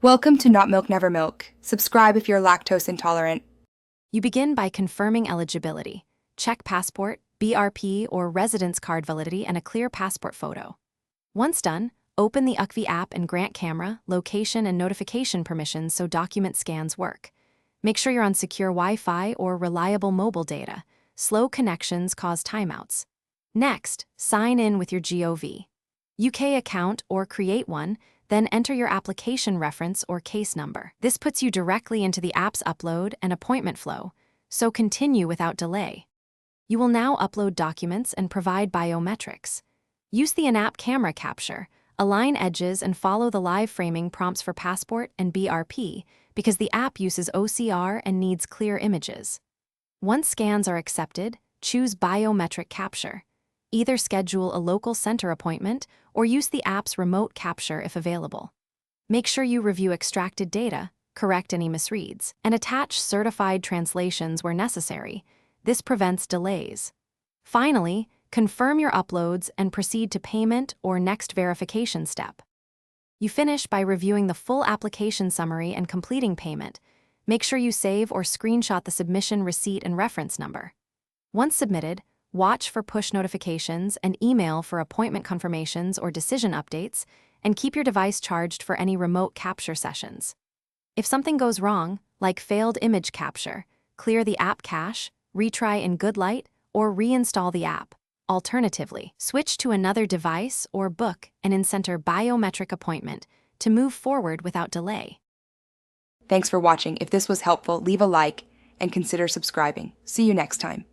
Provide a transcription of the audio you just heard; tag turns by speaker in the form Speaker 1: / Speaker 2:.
Speaker 1: Welcome to Not Milk Never Milk. Subscribe if you're lactose intolerant.
Speaker 2: You begin by confirming eligibility. Check passport, BRP, or residence card validity and a clear passport photo. Once done, open the Ukvi app and grant camera, location, and notification permissions so document scans work. Make sure you're on secure Wi-Fi or reliable mobile data. Slow connections cause timeouts. Next, sign in with your GOV. UK account or create one, then enter your application reference or case number. This puts you directly into the app's upload and appointment flow, so continue without delay. You will now upload documents and provide biometrics. Use the in-app camera capture, align edges, and follow the live framing prompts for passport and BRP because the app uses OCR and needs clear images. Once scans are accepted, choose biometric capture. Either schedule a local center appointment or use the app's remote capture if available. Make sure you review extracted data, correct any misreads, and attach certified translations where necessary. This prevents delays. Finally, confirm your uploads and proceed to payment or next verification step. You finish by reviewing the full application summary and completing payment. Make sure you save or screenshot the submission receipt and reference number. Once submitted, watch for push notifications and email for appointment confirmations or decision updates, and keep your device charged for any remote capture sessions. If something goes wrong, like failed image capture, clear the app cache, retry in good light, or reinstall the app. Alternatively, switch to another device or book an in-center biometric appointment to move forward without delay.
Speaker 1: Thanks for watching. If this was helpful, leave a like and consider subscribing. See you next time.